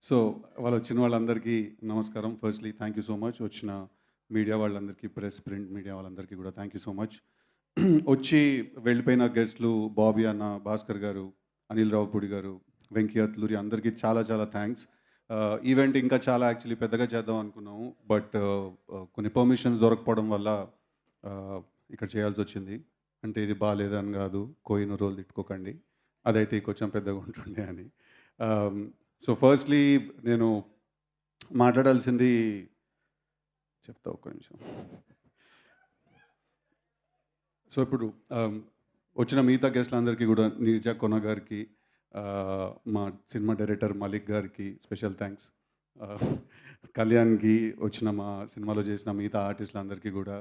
So, వాళ్ళొచ్చిన వాళ్ళందరికీ నమస్కారం. Firstly thank you so much. వచ్చిన మీడియా వాళ్ళందరికీ, ప్రెస్, ప్రింట్ మీడియా వాళ్ళందరికీ కూడా థాంక్ యూ సో మచ్. వచ్చి వెళ్ళిపోయిన గెస్ట్‌లు బాబీ అన్న, భాస్కర్ గారు, అనిల్ రావిపూడి గారు, వెంకీ అట్లూరి అందరికీ చాలా చాలా థాంక్స్. ఈవెంట్ ఇంకా చాలా యాక్చువల్లీ పెద్దగా చేద్దాం అనుకున్నాము. బట్ కొన్ని పర్మిషన్స్ దొరకకపోవడం వల్ల ఆహ్, ఇక్కడ చేయాల్సొచ్చింది. అంటే ఇది బాలేదని గాదు, కోహినూరోళ్ళు తిట్టుకోకండి. అదైతే కొంచెం పెద్దగా ఉంటుండే అని. ఆహ్, సో, ఫస్ట్‌లీ నేను మాట్లాడాల్సింది చెప్తా ఒక్క నిమిషం. సో, ఇప్పుడు ఆహ్, వచ్చిన మిగతా గెస్ట్‌లందరికీ గూడా నీరజ కొన గారికి, మా సినిమా డైరెక్టర్ మలిక్ గారికి స్పెషల్ థాంక్స్. ఆహ్, కళ్యాణ్‌కి, వచ్చిన మా సినిమాలో చేసిన మిగతా ఆర్టిస్టులందరికీ గూడా,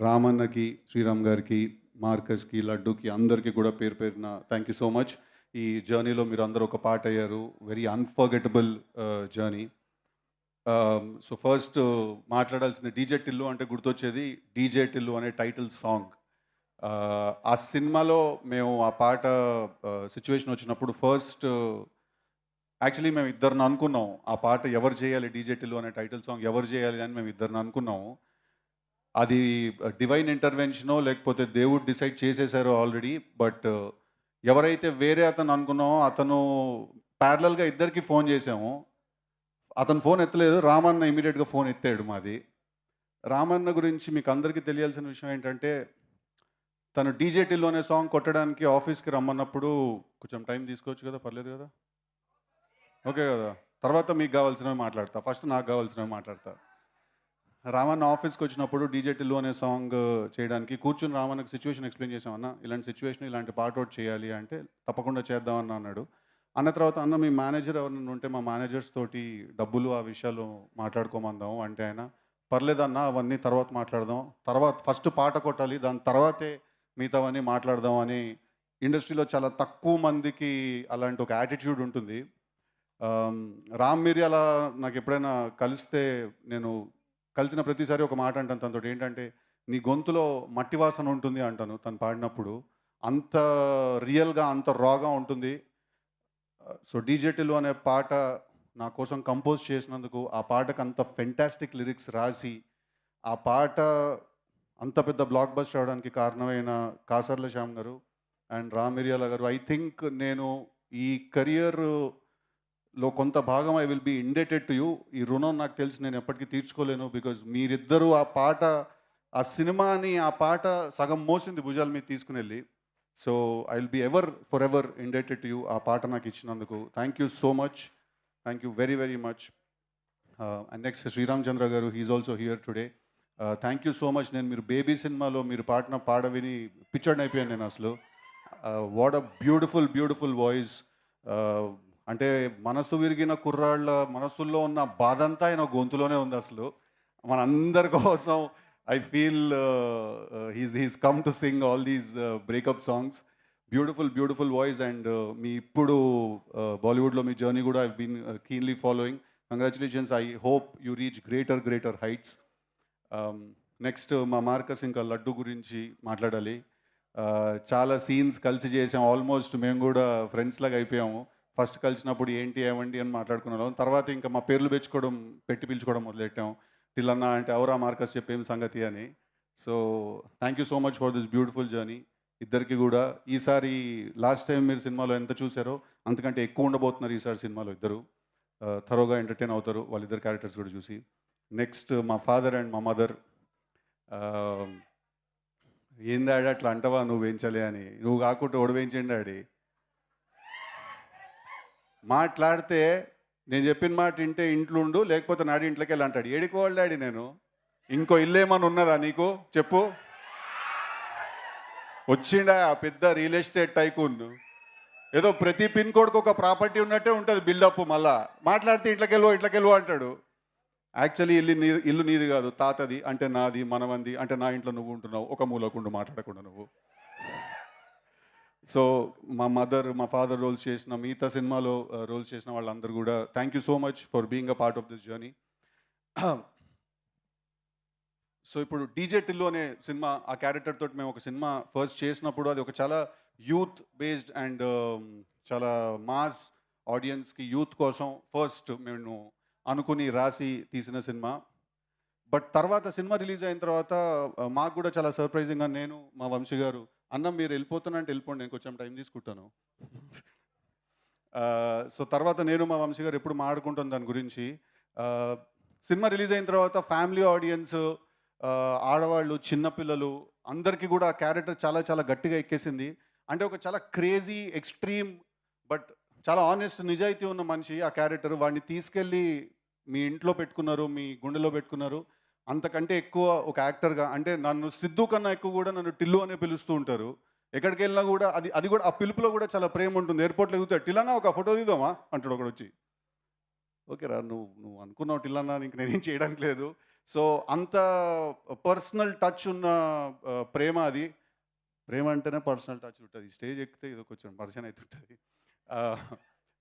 రామన్నకి, శ్రీరామ్ గారికి, మార్కస్‌కి, లడ్డూకి అందరికీ కూడా పేరు పేరున థాంక్ యూ సో మచ్. ఈ జర్నీలో మీరందరూ ఒక పార్ట్ అయ్యారు. Very unforgettable journey. So, first మాట్లాడాల్సింది 'డీజే టిల్లు' అంటే గుర్తొచ్చేది 'డీజే టిల్లు' అనే టైటిల్ సాంగ్. ఆ సినిమాలో మేము ఆ పాట సిట్యుయేషన్ వచ్చినప్పుడు ఫస్ట్ యాక్చువల్లీ మేము ఇద్దరిని అనుకున్నాం. ఆ పాట ఎవరు చేయాలి 'డీజే టిల్లు' అనే టైటిల్ సాంగ్ ఎవరు చేయాలి అని మేము ఇద్దరిని అనుకున్నాము. అది డివైన్ ఇంటర్వెన్షనో లేకపోతే దేవుడు డిసైడ్ చేసేసారో ఆల్రెడీ. బట్ ఎవరైతే వేరే అతను అనుకున్నామో అతను ప్యారలల్‌గా ఇద్దరికీ ఫోన్ చేసాము. అతను ఫోన్ ఎత్తలేదు. రామన్న ఇమ్మీడియేట్‌గా ఫోన్ ఎత్తాడు మాది. రామన్న గురించి మీకు అందరికీ తెలియాల్సిన విషయం ఏంటంటే, తను 'డీజే టిల్లు' అనే సాంగ్ కొట్టడానికి ఆఫీస్‌కి రమ్మన్నప్పుడు, కొంచెం టైం తీసుకోవచ్చు కదా! పర్లేదు కదా! ఓకే కదా! తర్వాత మీకు కావాల్సినవి మాట్లాడతా. ఫస్ట్ నాకు కావాల్సినవి మాట్లాడతా. రామన్న ఆఫీస్‌కొచ్చినప్పుడు 'డీజే టిల్లు' అనే సాంగ్ చేయడానికి కూర్చొని రామన్నకి సిట్యుయేషన్ ఎక్స్‌ప్లెయిన్ చేసాం. "అన్న ఇలాంటి సిట్యుయేషన్, ఇలాంటి పాట ఒకటి చేయాలి" అంటే, "తప్పకుండా చేద్దాం అన్న" అన్నాడు. అన్న తర్వాత, "అన్న మీ మేనేజర్ ఎవరైనా ఉంటే మా మేనేజర్స్ తోటి డబ్బులు ఆ విషయాలు మాట్లాడుకోమందాం" అంటే ఆయన, "పర్లేదన్న అవన్నీ తర్వాత మాట్లాడదాం. తర్వాత ఫస్ట్ పాట కొట్టాలి. దాని తర్వాతే మిగతావన్నీ మాట్లాడదాం" అని ఇండస్ట్రీలో చాలా తక్కువ మందికి అలాంటి ఒక యాటిట్యూడ్ ఉంటుంది. ఆహ్, రామ్ మిరియాల నాకెప్పుడైనా కలిస్తే నేను కలిసిన ప్రతిసారి ఒక మాట అంటాను తనతోటి. ఏంటంటే, "నీ గొంతులో మట్టి వాసన ఉంటుంది" అంటాను తను పాడినప్పుడు. అంత రియల్‌గా, అంత రాగా ఉంటుంది. సో, 'డీజే టిల్లు' అనే పాట నా కోసం కంపోజ్ చేసినందుకు, ఆ పాటకు అంత ఫెంటాస్టిక్ లిరిక్స్ రాసి, ఆ పాట అంత పెద్ద బ్లాక్ బస్టర్ అవ్వడానికి కారణమైన కాసర్ల శ్యామ్ గారు అండ్ రామ్ మిరియాల గారు. ఐ థింక్ నేను ఈ కెరియర్‌లో కొంత భాగం I will B indebted to you. ఈ రుణం నాకు తెలిసి నేను ఎప్పటికీ తీర్చుకోలేను. బికాజ్ మీరిద్దరూ ఆ పాట, ఆ సినిమాని, ఆ పాట సగం మోసింది భుజాల మీద తీసుకొనెళ్ళి. So, I will be ever forever indebted to you ఆ పాట నాకు ఇచ్చినందుకు. Thank you so much. Thank you very very much. And next Sriram Chandra garu, he is also here today. Thank you so much. నేను మీరు 'బేబీ' సినిమాలో మీరు పాడిన పాట విని పిచ్చోడినయిపోయాను నేనసలు. What a beautiful, beautiful voice. ఆహ్, అంటే మనసు విరిగిన కుర్రాళ్ళ మనసుల్లో ఉన్న బాధంతా ఆయన గొంతులోనే ఉందసలు. మనందరి కోసం I feel he's come to sing all these breakup songs. Beautiful, beautiful voice and మీ ఇప్పుడు బాలీవుడ్‌లో మీ జర్నీ గూడా I've been keenly following. Congratulations. I hope you reach greater, greater heights. Next మా మార్కస్ ఇంకా లడ్డు గురించి మాట్లాడాలి. చాలా సీన్స్ కలిసి చేసాం. ఆల్మోస్ట్ మేము గూడా ఫ్రెండ్స్‌లాగా అయిపోయాము. ఫస్ట్ కలిసినప్పుడు ఏంటి, ఏవండి అని మాట్లాడుకునేవాళ్ళం. తర్వాత ఇంకా మా పేర్లు పెట్టి పిలుచుకోవడం మొదలెట్టాం. టిల్లన్న అంటే, "అవురా మార్కస్ చెప్పు ఏం సంగతి" అని. So, thank you so much for this beautiful journey. ఇద్దరికీ గూడా. ఈసారి లాస్ట్ టైమ్ మీరు సినిమాలో ఎంత చూసారో అంతకంటే ఎక్కువ ఉండబోతున్నారు ఈసారి సినిమాలో ఇద్దరు. థరోగా ఎంటర్‌టైన్ అవుతారు వాళ్ళిద్దరు క్యారెక్టర్స్ కూడా చూసి. నెక్స్ట్ మా ఫాదర్ అండ్ మా మదర్. ఆహ్, "ఏం డాడీ అట్లా అంటావా నువ్వు వేయించలే" అని. "నువ్వు కాకుంటే ఎవడు వేయించిండు డాడీ?" మాట్లాడితే నేను చెప్పిన మాట ఇంటే ఇంట్లో ఉండు, లేకపోతే నాడి ఇంట్లోకెళ్ళి అంటాడు. ఏడికి పోవాలి డాడీ నేను? ఇంకో ఇల్లేమన్నా ఉన్నదా నీకు? చెప్పు. వచ్చిండా ఆ పెద్ద రియల్ ఎస్టేట్ టైకూన్. ఏదో ప్రతి పిన్ కోడ్‌కి ఒక ప్రాపర్టీ ఉన్నట్టే ఉంటది బిల్డప్ మళ్ళా. మాట్లాడితే ఇంట్లోకెళ్ళు అంటాడు. యాక్చువల్లీ ఇల్లు నీది కాదు తాతది. అంటే నాది, మనవంది. అంటే నా ఇంట్లో నువ్వు ఉంటున్నావు. ఒక మూలకుండు మాట్లాడకుండా నువ్వు. సో, మా మదర్, మా ఫాదర్ రోల్స్ చేసిన మిగతా సినిమాలో రోల్స్ చేసిన వాళ్ళందరూ గూడా thank you so much for being a part of this journey. So, ఇప్పుడు 'డీజే టిల్లు' అనే సినిమా, ఆ క్యారెక్టర్ తోటి మేము ఒక సినిమా ఫస్ట్ చేసినప్పుడు అది ఒక చాలా యూత్ బేస్డ్ అండ్ చాలా మాస్ ఆడియన్స్కి, యూత్ కోసం ఫస్ట్ మేము అనుకుని రాసి తీసిన సినిమా. బట్ తర్వాత సినిమా రిలీజ్ అయిన తర్వాత మాకు కూడా చాలా సర్ప్రైజింగ్గా నేను మా వంశీ గారు, అన్న మీరు వెళ్ళిపోతున్నా అంటే వెళ్ళిపోండి, నేను కొంచెం టైం తీసుకుంటాను. సో తర్వాత నేను మా వంశీ గారు ఎప్పుడు మాట్లాడుకుంటాం దాని గురించి. సినిమా రిలీజ్ అయిన తర్వాత ఫ్యామిలీ ఆడియన్స్, ఆడవాళ్ళు, చిన్నపిల్లలు అందరికీ కూడా ఆ క్యారెక్టర్ చాలా చాలా గట్టిగా ఎక్కేసింది. అంటే ఒక చాలా క్రేజీ, ఎక్స్ట్రీమ్, బట్ చాలా ఆనెస్ట్, నిజాయితీ ఉన్న మనిషి ఆ క్యారెక్టర్. వాడిని తీసుకెళ్ళి మీ ఇంట్లో పెట్టుకున్నారు, మీ గుండెలో పెట్టుకున్నారు. అంతకంటే ఎక్కువ ఒక యాక్టర్గా, అంటే నన్ను సిద్ధు కన్నా ఎక్కువ కూడా నన్ను టిల్లు అనే పిలుస్తూ ఉంటారు. ఎక్కడికి వెళ్ళినా కూడా అది అది కూడా ఆ పిలుపులో కూడా చాలా ప్రేమ ఉంటుంది. ఎయిర్పోర్ట్లో ఎగుతాడు, టిల్లన్నా ఒక ఫోటో తీద్దామా అంటాడు ఒకడు వచ్చి. ఓకే రా, నువ్వు నువ్వు అనుకున్నావు టిల్లన్నా, ఇంక నేనేం చేయడానికి లేదు. సో అంత పర్సనల్ టచ్ ఉన్న ప్రేమ అది. ప్రేమ అంటేనే పర్సనల్ టచ్ ఉంటుంది. స్టేజ్ ఎక్కితే ఇది కొంచెం పర్సన్ అవుతుంటుంది.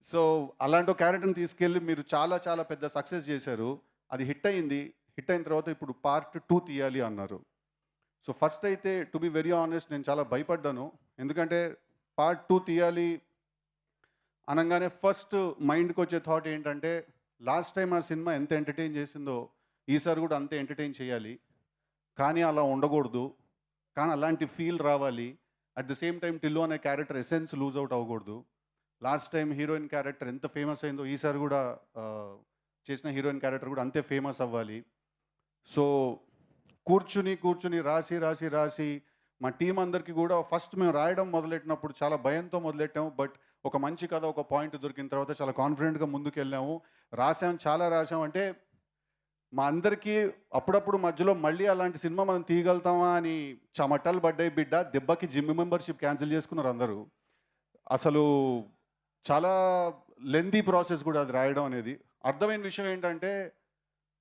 సో అలాంటి ఒక క్యారెక్టర్ని తీసుకెళ్ళి మీరు చాలా చాలా పెద్ద సక్సెస్ చేశారు. అది హిట్ అయింది. హిట్ అయిన తర్వాత ఇప్పుడు పార్ట్ 2 తీయాలి అన్నారు. సో ఫస్ట్ అయితే టు బి వెరీ ఆనెస్ట్ నేను చాలా భయపడ్డాను. ఎందుకంటే పార్ట్ 2 తీయాలి అనగానే ఫస్ట్ మైండ్కి వచ్చే థాట్ ఏంటంటే, లాస్ట్ టైం ఆ సినిమా ఎంత ఎంటర్టైన్ చేసిందో ఈసారి కూడా అంతే ఎంటర్టైన్ చేయాలి. కానీ అలా ఉండకూడదు. కానీ అలాంటి ఫీల్ రావాలి. At the same time Tillu అనే క్యారెక్టర్ ఎసెన్స్ లూజ్ అవుట్ అవ్వకూడదు. లాస్ట్ టైం హీరోయిన్ క్యారెక్టర్ ఎంత ఫేమస్ అయిందో ఈసారి కూడా చేసిన హీరోయిన్ క్యారెక్టర్ కూడా అంతే ఫేమస్ అవ్వాలి. సో కూర్చుని కూర్చుని రాసి రాసి రాసి మా టీం అందరికీ కూడా ఫస్ట్ మేము రాయడం మొదలెట్టినప్పుడు చాలా భయంతో మొదలెట్టాము. బట్ ఒక మంచి కథ, ఒక పాయింట్ దొరికిన తర్వాత చాలా కాన్ఫిడెంట్గా ముందుకు వెళ్ళాము. రాసాం, చాలా రాసాం. అంటే మా అందరికీ అప్పుడప్పుడు మధ్యలో మళ్ళీ అలాంటి సినిమా మనం తీయగలుగుతామా అని చెమటలు పడ్డాయి బిడ్డ. దెబ్బకి జిమ్ మెంబర్షిప్ క్యాన్సిల్ చేసుకున్నారు అందరూ. అసలు చాలా లెందీ ప్రాసెస్ కూడా అది రాయడం అనేది. అర్థమైన విషయం ఏంటంటే,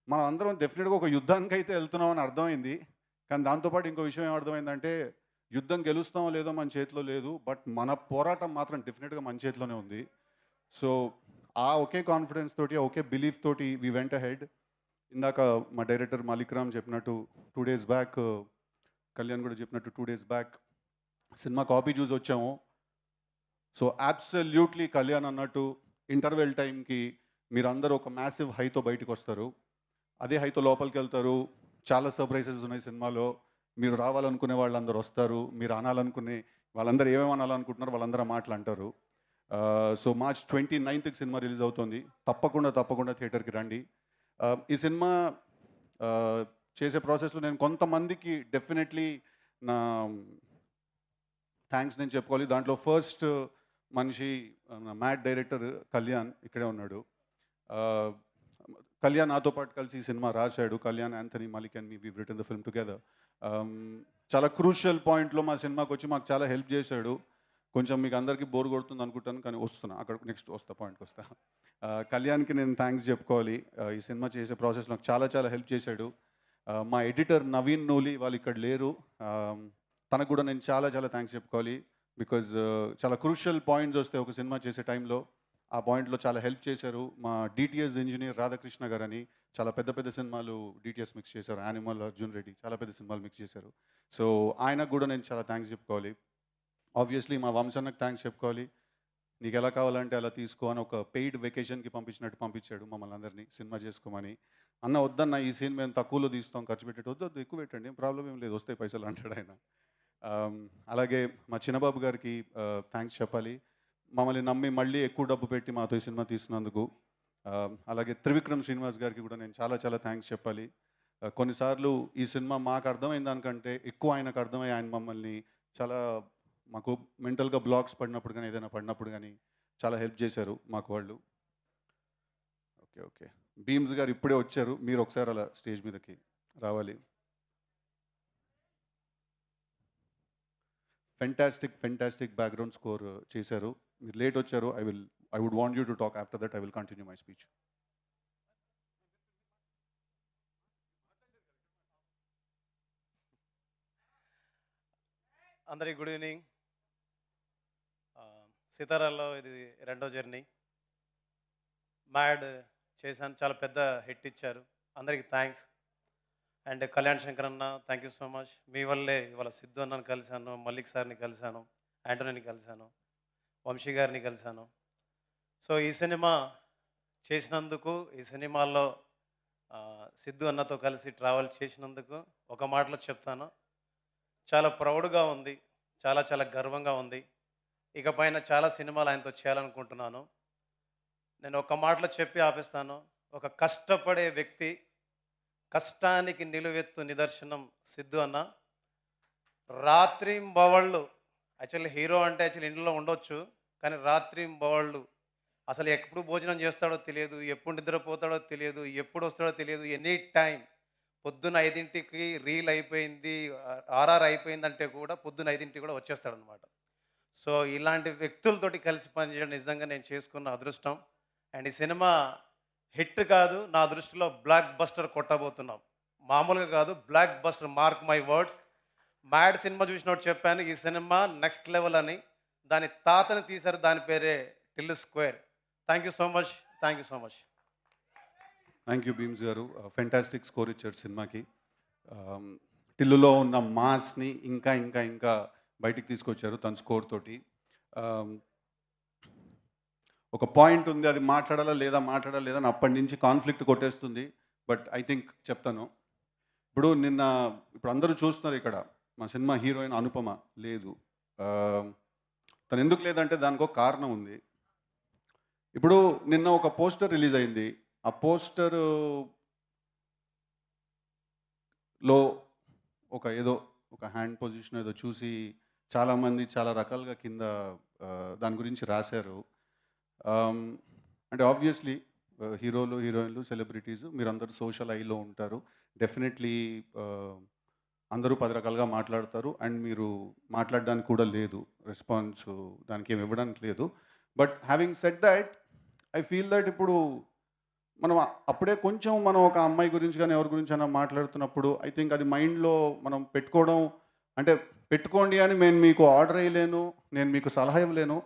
మనం అందరం డెఫినెట్గా ఒక యుద్ధానికి అయితే వెళ్తున్నాం అని అర్థమైంది. కానీ దాంతోపాటు ఇంకో విషయం ఏం అర్థమైందంటే, యుద్ధం గెలుస్తామో లేదో మన చేతిలో లేదు, బట్ మన పోరాటం మాత్రం డెఫినెట్గా మన చేతిలోనే ఉంది. సో ఆ ఒకే కాన్ఫిడెన్స్ తోటి, ఆ ఒకే బిలీఫ్ తోటి వి వెంట్ అహెడ్. ఇందాక మా డైరెక్టర్ మాలిక్ రామ్ చెప్పినట్టు 2 days బ్యాక్, కళ్యాణ్ కూడా చెప్పినట్టు 2 days బ్యాక్ సినిమా కాపీ చూసి వచ్చాము. సో అబ్సల్యూట్లీ కళ్యాణ్ అన్నట్టు ఇంటర్వెల్ టైంకి మీరందరూ ఒక మ్యాసివ్ హైతో బయటకు వస్తారు. అదే హైతో లోపలికి వెళ్తారు. చాలా సర్ప్రైజెస్ ఉన్నాయి సినిమాలో. మీరు రావాలనుకునే వాళ్ళందరూ వస్తారు. మీరు అనాలనుకునే వాళ్ళందరూ ఏమేమి అనాలనుకుంటున్నారో వాళ్ళందరూ మాటలు అంటారు. So March 29th cinema release అవుతుంది. తప్పకుండా తప్పకుండా థియేటర్కి రండి. ఈ సినిమా చేసే ప్రాసెస్లో నేను కొంతమందికి డెఫినెట్లీ నా థ్యాంక్స్ నేను చెప్పుకోవాలి. దాంట్లో ఫస్ట్ మనిషి మ్యాడ్ డైరెక్టర్ కళ్యాణ్ ఇక్కడే ఉన్నాడు. కళ్యాణ్ నాతో పాటు కలిసి ఈ సినిమా రాశాడు. Kalyan, Anthony, Malik and me we written the film together. చాలా క్రూషియల్ పాయింట్లో మా సినిమాకి వచ్చి మాకు చాలా హెల్ప్ చేశాడు. కొంచెం మీకు అందరికీ బోర్ కొడుతుంది అనుకుంటాను, కానీ వస్తున్నా అక్కడ నెక్స్ట్ వస్తా, పాయింట్కి వస్తా. కళ్యాణ్కి నేను థ్యాంక్స్ చెప్పుకోవాలి. ఈ సినిమా చేసే ప్రాసెస్ నాకు చాలా చాలా హెల్ప్ చేశాడు. మా ఎడిటర్ నవీన్ నూలి వాళ్ళు ఇక్కడ లేరు. తనకు కూడా నేను చాలా చాలా థ్యాంక్స్ చెప్పుకోవాలి. బికాజ్ చాలా క్రూషియల్ పాయింట్స్ వస్తే ఒక సినిమా చేసే టైంలో ఆ పాయింట్లో చాలా హెల్ప్ చేశారు. మా డిటిఎస్ ఇంజనీర్ రాధాకృష్ణ గారని చాలా పెద్ద పెద్ద సినిమాలు డిటిఎస్ మిక్స్ చేశారు. యానిమల్, అర్జున్ రెడ్డి చాలా పెద్ద సినిమాలు మిక్స్ చేశారు. సో ఆయనకు కూడా నేను చాలా థ్యాంక్స్ చెప్పుకోవాలి. ఆబ్వియస్లీ మా వంశన్నకు థ్యాంక్స్ చెప్పుకోవాలి. నీకు ఎలా కావాలంటే అలా తీసుకో అని ఒక పెయిడ్ వెకేషన్కి పంపించినట్టు పంపించాడు మమ్మల్ని అందరినీ సినిమా చేసుకోమని. అన్న వద్దన్న, ఈ సీన్ మేము తక్కువలో తీస్తాం, ఖర్చు పెట్టేట్టు. వద్దు ఎక్కువ పెట్టండి, ఏం ప్రాబ్లం ఏం లేదు, వస్తాయి పైసలు అంటాడు ఆయన. అలాగే మా చిన్నబాబు గారికి థ్యాంక్స్ చెప్పాలి. మమ్మల్ని నమ్మి మళ్ళీ ఎక్కువ డబ్బు పెట్టి మాతో ఈ సినిమా తీసినందుకు. అలాగే త్రివిక్రమ్ శ్రీనివాస్ గారికి కూడా నేను చాలా చాలా థ్యాంక్స్ చెప్పాలి. కొన్నిసార్లు ఈ సినిమా మాకు అర్థమైన దానికంటే ఎక్కువ ఆయనకు అర్థమై ఆయన మమ్మల్ని చాలా, మాకు మెంటల్గా బ్లాక్స్ పడినప్పుడు కానీ ఏదైనా పడినప్పుడు కానీ చాలా హెల్ప్ చేశారు మాకు వాళ్ళు. ఓకే ఓకే భీమ్స్ గారు ఇప్పుడే వచ్చారు, మీరు ఒకసారి అలా స్టేజ్ మీదకి రావాలి. ఫెంటాస్టిక్ బ్యాక్గ్రౌండ్ స్కోర్ చేశారు. మీరు లేట్ వచ్చారు. I would want you to talk. After that I will continue my speech. అందరికి గుడ్ ఈవినింగ్. సీతారాల్లో ఇది 2వ జర్నీ. మ్యాడ్ చేశాను, చాలా పెద్ద హిట్ ఇచ్చారు, అందరికి థ్యాంక్స్. అండ్ కళ్యాణ్ శంకర్ అన్న, థ్యాంక్ యూ సో మచ్. మీ వల్లే ఇవాళ సిద్ధు అన్నని కలిశాను, మల్లిక్ సార్ని కలిశాను, యాంటోనీని కలిశాను, వంశీ గారిని కలిశాను. సో ఈ సినిమా చేసినందుకు, ఈ సినిమాల్లో సిద్ధు అన్నతో కలిసి ట్రావెల్ చేసినందుకు ఒక మాటలో చెప్తాను. చాలా ప్రౌడ్‌గా ఉంది. చాలా చాలా గర్వంగా ఉంది. ఇకపైన చాలా సినిమాలు ఆయనతో చేయాలనుకుంటున్నాను. నేను ఒక మాటలో చెప్పి ఆపేస్తాను. ఒక కష్టపడే వ్యక్తి, కష్టానికి నిలువెత్తు నిదర్శనం సిద్ధు అన్న. రాత్రింబవళ్ళు యాక్చువల్లీ హీరో అంటే యాక్చువల్లీ ఇంట్లో ఉండొచ్చు. కానీ రాత్రింబవళ్ళు అసలు ఎప్పుడు భోజనం చేస్తాడో తెలియదు. ఎప్పుడు నిద్రపోతాడో తెలియదు. ఎప్పుడు వస్తాడో తెలియదు. ఎనీ టైం పొద్దున్న 5కి రీల్ అయిపోయింది. ఆర్ఆర్ అయిపోయిందంటే కూడా పొద్దున్న 5కి కూడా వచ్చేస్తాడనమాట. సో ఇలాంటి వ్యక్తులతోటి కలిసి పనిచేయడం నిజంగా నేను చేసుకున్న అదృష్టం. అండ్ ఈ సినిమా హిట్ కాదు. నా దృష్టిలో బ్లాక్ బస్టర్ కొట్టబోతున్నాం. మామూలుగా కాదు, blockbuster, mark my words. Mad సినిమా చూసినోడు చెప్పాను. ఈ సినిమా నెక్స్ట్ లెవెల్ అని. దాని తాతని తీశారు. దాని పేరే Tillu square. Thank you so much. Thank you so much. Thank you Bheems garu. Fantastic score ఇచ్చారు సినిమాకి. టిల్లులో ఉన్న మాస్ని ఇంకా ఇంకా ఇంకా బయటికి తీసుకొచ్చారు తన స్కోర్ తోటి. ఒక పాయింట్ ఉంది, అది మాట్లాడాలా లేదా అని అప్పటి నుంచి కాన్ఫ్లిక్ట్ కొట్టేస్తుంది. బట్ ఐ థింక్ చెప్తాను. ఇప్పుడు అందరూ చూస్తున్నారు ఇక్కడ మా సినిమా హీరోయిన్ అనుపమ లేదు. తను ఎందుకు లేదంటే దానికి ఒక కారణం ఉంది. ఇప్పుడు నిన్న ఒక పోస్టర్ రిలీజ్ అయింది. ఆ పోస్టర్లో ఒక హ్యాండ్ పొజిషన్ ఏదో చూసి చాలామంది చాలా రకాలుగా కింద దాని గురించి రాశారు. అంటే ఆబ్వియస్లీ హీరోలు, హీరోయిన్లు, సెలబ్రిటీస్ మీరందరూ సోషల్ ఐలో ఉంటారు. డెఫినెట్లీ అందరూ 10 రకాలుగా మాట్లాడతారు. అండ్ మీరు మాట్లాడడానికి కూడా లేదు, రెస్పాన్స్ దానికి ఏమి ఇవ్వడానికి లేదు. But having said that, I feel that ఇప్పుడు మనం అప్పుడే కొంచెం మనం ఒక అమ్మాయి గురించి కానీ ఎవరి గురించి అయినా మాట్లాడుతున్నప్పుడు ఐ థింక్ అది మైండ్లో మనం పెట్టుకోవడం, అంటే పెట్టుకోండి అని నేను మీకు ఆర్డర్ వేయలేను, నేను మీకు సలహా ఇవ్వలేను.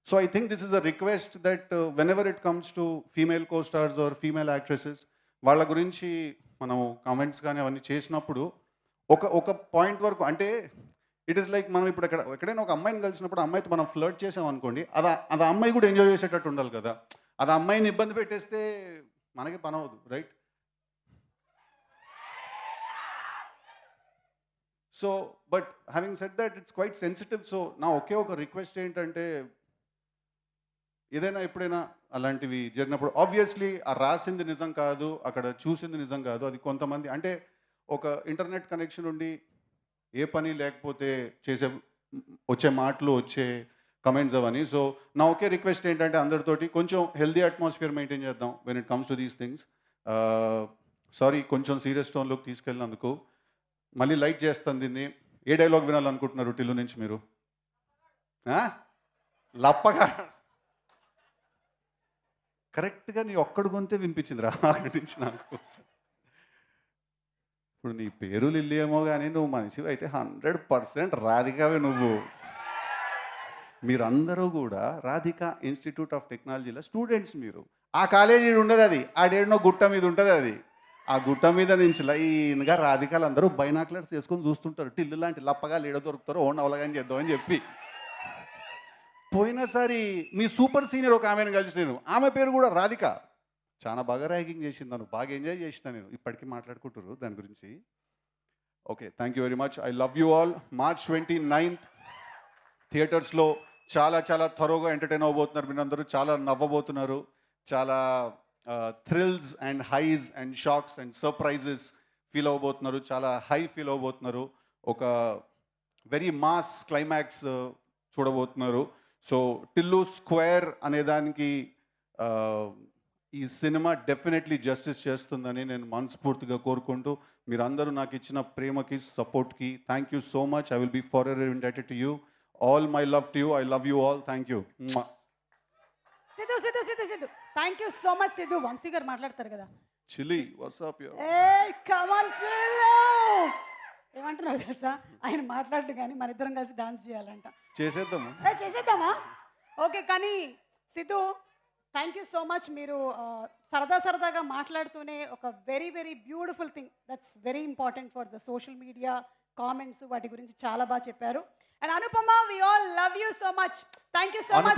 So I think this is a request that when ever it comes to female co stars or female actresses, వాళ్ళ గురించి మనం కామెంట్స్ కానీ అవన్నీ చేసినప్పుడు ఒక పాయింట్ వరకు, అంటే ఇట్ ఈస్ లైక్ మనం ఇప్పుడు ఎక్కడైనా ఒక అమ్మాయిని కలిసినప్పుడు అమ్మాయితో మనం ఫ్లర్ట్ చేసాం అనుకోండి, అది అమ్మాయి కూడా ఎంజాయ్ చేసేటట్టు ఉండాలి కదా. అది అమ్మాయిని ఇబ్బంది పెట్టేస్తే మనకి పని అవ్వదు, right? So but having said that it's quite sensitive. So నా ఒకే ఒక రిక్వెస్ట్ ఏంటంటే, ఏదైనా ఎప్పుడైనా అలాంటివి జరిగినప్పుడు ఆబ్వియస్లీ ఆ రాసింది నిజం కాదు, అక్కడ చూసింది నిజం కాదు. అది కొంతమంది, అంటే ఒక ఇంటర్నెట్ కనెక్షన్ ఉండి ఏ పని లేకపోతే వచ్చే మాటలు, వచ్చే కమెంట్స్ అవన్నీ. సో నా ఒకే రిక్వెస్ట్ ఏంటంటే అందరితోటి కొంచెం హెల్దీ అట్మాస్ఫియర్ మెయింటైన్ చేద్దాం when it comes to these things. Sorry కొంచెం సీరియస్ టోన్లోకి తీసుకెళ్ళినందుకు. మళ్ళీ లైట్ చేస్తాను దీన్ని. ఏ డైలాగ్ వినాలనుకుంటున్నారు టిల్లు నుంచి మీరు? లప్పగా కరెక్ట్గా నీ ఒక్కడు గొంతే వినిపించింది రా అక్కడి నుంచి నాకు. ఇప్పుడు నీ పేరు లిల్లీ ఏమో కానీ నువ్వు మనిషివి అయితే 100% రాధికావే నువ్వు. మీరందరూ కూడా రాధికా ఇన్స్టిట్యూట్ ఆఫ్ టెక్నాలజీలో స్టూడెంట్స్. మీరు ఆ కాలేజీ ఉండదు, అది ఆడేడనో గుట్ట మీద ఉంటుంది. అది ఆ గుట్ట మీద నుంచి లైన్గా రాధికాలు అందరూ బైనాక్లర్స్ వేసుకొని చూస్తుంటారు. టిల్లు లాంటి లప్పగా లేడ దొరుకుతారో ఓన్ అవలగాని చేద్దామని చెప్పి. పోయినసారి మీ సూపర్ సీనియర్ ఒక ఆమెను కలిసి నేను, ఆమె పేరు కూడా రాధిక. చాలా బాగా ర్యాగింగ్ చేసింది, నన్ను బాగా ఎంజాయ్ చేసిన నేను. ఇప్పటికీ మాట్లాడుకుంటారు దాని గురించి. Okay, thank you very much. I love you all. March 29th థియేటర్స్లో చాలా చాలా త్వరగా ఎంటర్టైన్ అవ్వబోతున్నారు. మీరందరూ చాలా నవ్వబోతున్నారు. చాలా thrills and highs and shocks and surprises feel అవ్వబోతున్నారు. చాలా హై ఫీల్ అవ్వబోతున్నారు. ఒక వెరీ మాస్ క్లైమాక్స్ చూడబోతున్నారు. సో టిల్లు స్క్వేర్ అనేదానికి ఈ సినిమా డెఫినెట్లీ జస్టిస్ చేస్తుందని నేను మనస్ఫూర్తిగా కోరుకుంటూ, మీరందరూ నాకు ఇచ్చిన ప్రేమకి, సపోర్ట్కి thank you so much. I will be forever indebted to you. All my love to you. I love you all. Thank you. Siddhu thank you so much. Siddhu, Vamsi garu మాట్లాడతారు కదా. చిల్లీ వాట్సాప్ ఏమంటున్నారు తెలుసా, ఆయన మాట్లాడు కానీ మన ఇద్దరం కలిసి డాన్స్ చేయాలంట. చేసేద్దామా? ఓకే, కానీ Siddhu thank you so much. మీరు సరదాగా మాట్లాడుతూనే ఒక very very beautiful thing, that's very important for the social media comments, వాటి గురించి చాలా బాగా చెప్పారు. And Anupama, we all love you so much. Thank you so much.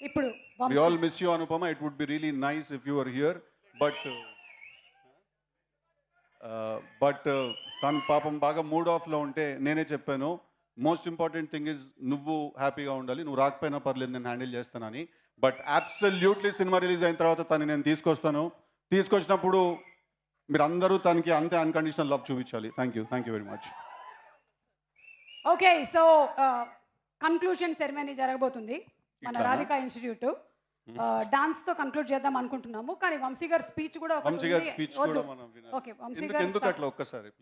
ఇప్పుడు we Vamsi. All miss you Anupama. It would be really nice if you are here. But తను పాపం బాగా mood ఆఫ్లో ఉంటే నేనే చెప్పాను, మోస్ట్ ఇంపార్టెంట్ థింగ్ ఇస్ నువ్వు హ్యాపీగా ఉండాలి, నువ్వు రాకపోయినా పర్లేదు నేను హ్యాండిల్ చేస్తానని. బట్ అబ్సల్యూట్లీ సినిమా రిలీజ్ అయిన తర్వాత తను నేను తీసుకొస్తాను. తీసుకొచ్చినప్పుడు మీరు అందరూ తనకి అంతే అన్కండిషనల్ లవ్ చూపించాలి. Thank you very much. Okay, so conclusion ceremony జరగబోతుంది మన ఇట్లానా? రాధికా ఇన్స్టిట్యూట్. డాన్స్తో కన్క్లూడ్ చేద్దాం అనుకుంటున్నాము, కానీ వంశీ గారి స్పీచ్ కూడా ఒకటి వంశీ గారి ఉంది. స్పీచ్ వద్దు. కూడా మనం వినాలి. ఓకే, వంశీ ఎందుకు గారు ఎందుకు అట్లా ఒక్కసారి ప్లీజ్.